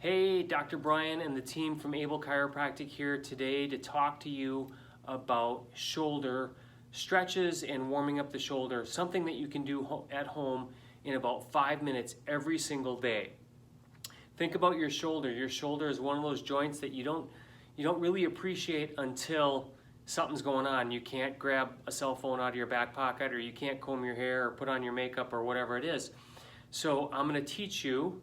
Hey, Dr. Brian and the team from Able Chiropractic here today to talk to you about shoulder stretches and warming up the shoulder, something that you can do at home in about 5 minutes every single day. Think about your shoulder. Your shoulder is one of those joints that you don't really appreciate until something's going on. You can't grab a cell phone out of your back pocket, or you can't comb your hair or put on your makeup or whatever it is. So I'm going to teach you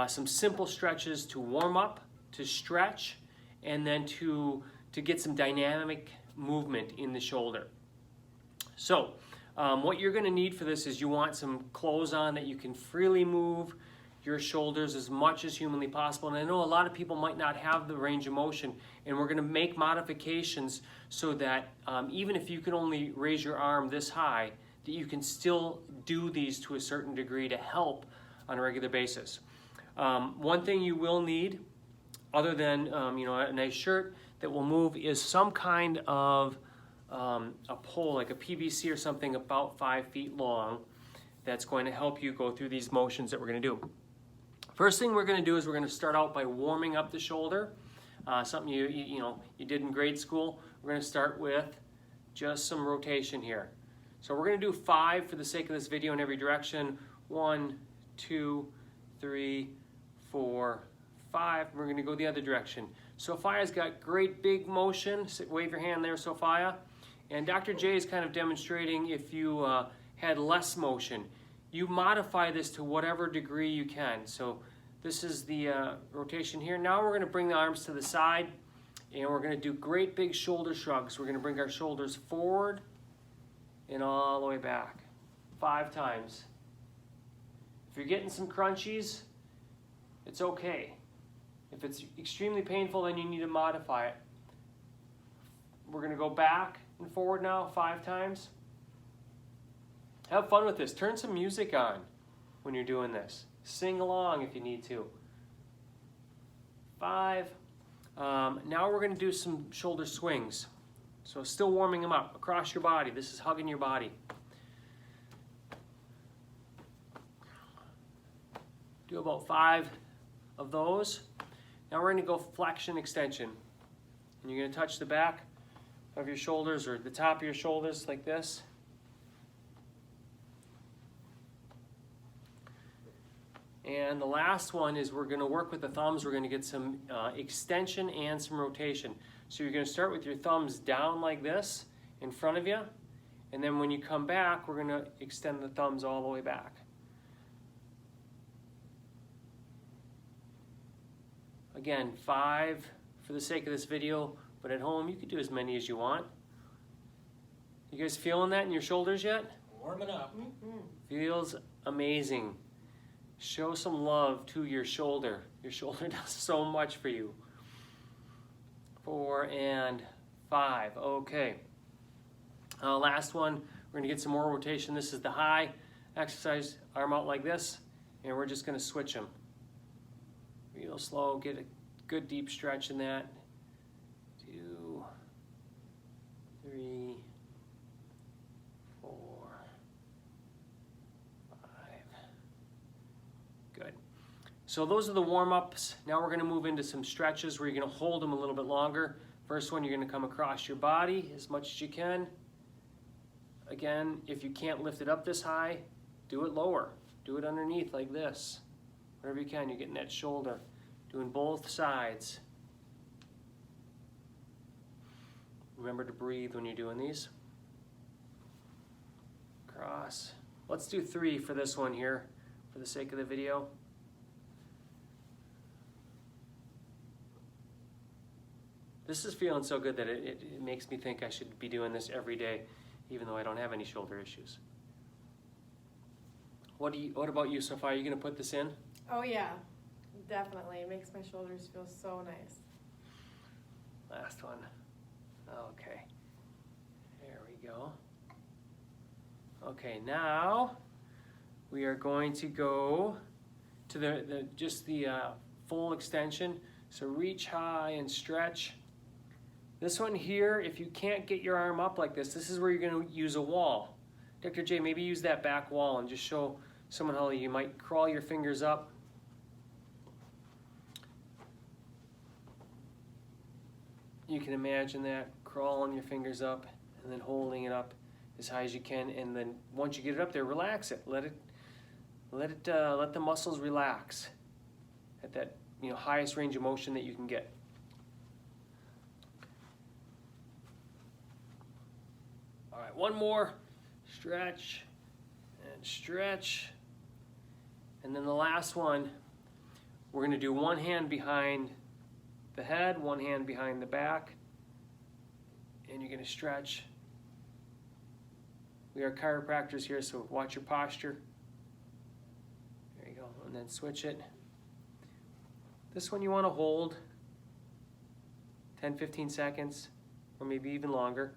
some simple stretches to warm up, to stretch, and then to get some dynamic movement in the shoulder. So what you're going to need for this is you want some clothes on that you can freely move your shoulders as much as humanly possible. And I know a lot of people might not have the range of motion, and we're going to make modifications so that even if you can only raise your arm this high, that you can still do these to a certain degree to help on a regular basis. One thing you will need, other than a nice shirt that will move, is some kind of a pole, like a PVC or something about 5 feet long, that's going to help you go through these motions that we're going to do. First thing we're going to do is we're going to start out by warming up the shoulder. Something you did in grade school. We're going to start with just some rotation here. So we're going to do 5 for the sake of this video in every direction. 1, 2, 3, 4, 5. We're going to go the other direction. Sophia's got great big motion. Wave your hand there, Sophia. And Dr. J is kind of demonstrating if you had less motion. You modify this to whatever degree you can. So this is the rotation here. Now we're going to bring the arms to the side, and we're going to do great big shoulder shrugs. We're going to bring our shoulders forward and all the way back 5 times. If you're getting some crunchies, it's okay. If it's extremely painful, then you need to modify it. We're going to go back and forward now 5 times. Have fun with this. Turn some music on when you're doing this. Sing along if you need to. 5. Now we're going to do some shoulder swings. So still warming them up across your body. This is hugging your body. Do about 5 of those. Now we're going to go flexion extension. And you're going to touch the back of your shoulders or the top of your shoulders like this. And the last one is we're going to work with the thumbs. We're going to get some extension and some rotation. So you're going to start with your thumbs down like this in front of you. And then when you come back, we're going to extend the thumbs all the way back. Again, 5 for the sake of this video, but at home you can do as many as you want. You guys feeling that in your shoulders yet? Warming up. Feels amazing. Show some love to your shoulder. Your shoulder does so much for you. 4 and 5. Okay. Last one, we're going to get some more rotation. This is the high exercise. Arm out like this, and we're just going to switch them. Real slow. Get a good deep stretch in that. 2, 3, 4, 5. Good. So those are the warm-ups. Now we're going to move into some stretches where you're going to hold them a little bit longer. First one, you're going to come across your body as much as you can. Again, if you can't lift it up this high, do it lower. Do it underneath like this. Wherever you can, you're getting that shoulder. Doing both sides. Remember to breathe when you're doing these. Cross. Let's do 3 for this one here, for the sake of the video. This is feeling so good that it makes me think I should be doing this every day, even though I don't have any shoulder issues. What about you, Sophia? Are you going to put this in? Oh yeah, definitely. It makes my shoulders feel so nice. Last one. Okay. There we go. Okay, now we are going to go to the full extension. So reach high and stretch. This one here, if you can't get your arm up like this is where you're going to use a wall. Dr. J, maybe use that back wall and just show someone how you might crawl your fingers up you can imagine that, crawling your fingers up and then holding it up as high as you can, and then once you get it up there, relax it. Let the muscles relax at that highest range of motion that you can get. All right, one more. Stretch and stretch. And then the last one, we're going to do one hand behind the head, one hand behind the back, and you're going to stretch. We are chiropractors here, so watch your posture. There you go, and then switch it. This one you want to hold 10-15 seconds, or maybe even longer.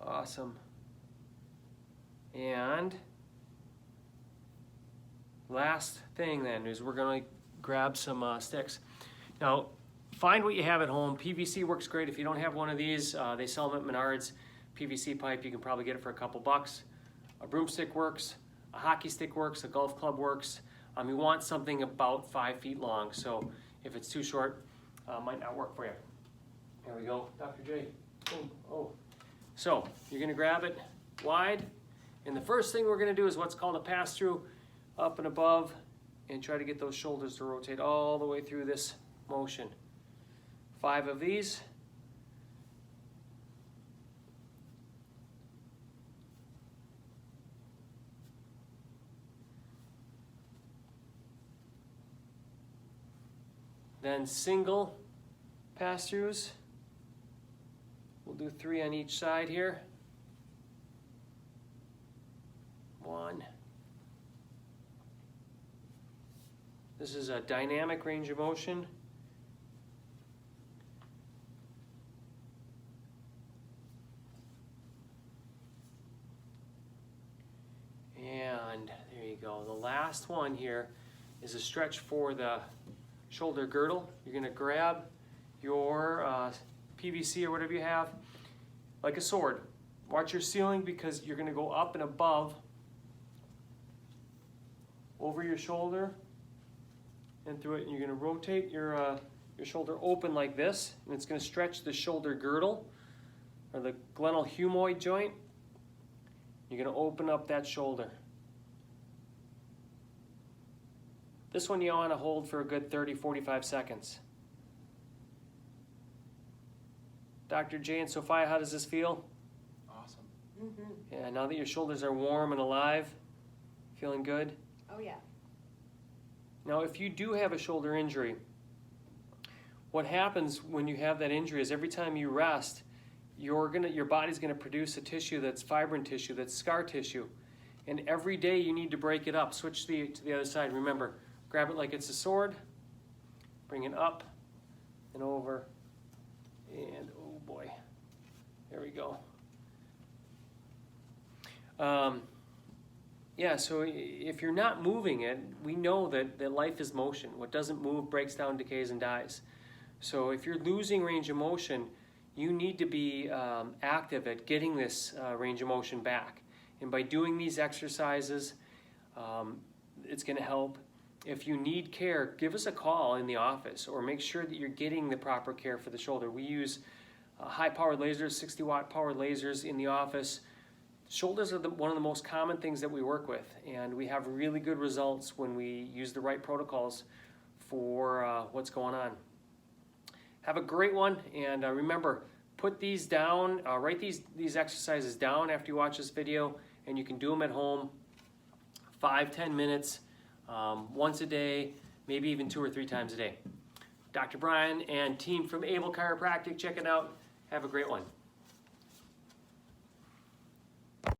Awesome. And last thing then is we're going to grab some sticks. Now, find what you have at home. PVC works great. If you don't have one of these, they sell them at Menards. PVC pipe, you can probably get it for a couple bucks. A broomstick works, a hockey stick works, a golf club works. You want something about 5 feet long, so if it's too short, might not work for you. There we go, Dr. J. Boom. Oh. So you're going to grab it wide, and the first thing we're going to do is what's called a pass-through, up and above, and try to get those shoulders to rotate all the way through this motion. 5 of these. Then single pass-throughs. We'll do 3 on each side here. 1. This is a dynamic range of motion. And there you go. The last one here is a stretch for the shoulder girdle. You're going to grab your PVC or whatever you have, like a sword. Watch your ceiling because you're going to go up and above over your shoulder and through it, and you're going to rotate your shoulder open like this, and it's going to stretch the shoulder girdle or the glenohumeroid joint. You're going to open up that shoulder. This one you want to hold for a good 30-45 seconds. Dr. J and Sophia, how does this feel? Awesome. Mm-hmm. Yeah, now that your shoulders are warm and alive, feeling good? Oh yeah. Now, if you do have a shoulder injury, what happens when you have that injury is every time you rest, your body's gonna produce a tissue that's fibrin tissue, that's scar tissue. And every day you need to break it up. Switch to the other side. Remember, grab it like it's a sword, bring it up and over, and oh boy, there we go. Yeah, so if you're not moving it, we know that life is motion. What doesn't move breaks down, decays, and dies. So if you're losing range of motion, you need to be active at getting this range of motion back. And by doing these exercises, it's going to help. If you need care, give us a call in the office or make sure that you're getting the proper care for the shoulder. We use high-powered lasers, 60-watt powered lasers in the office. Shoulders are one of the most common things that we work with, and we have really good results when we use the right protocols for what's going on. Have a great one, and remember, put these down, write these exercises down after you watch this video, and you can do them at home 5-10 minutes, once a day, maybe even 2 or 3 times a day. Dr. Brian and team from Able Chiropractic, check it out. Have a great one.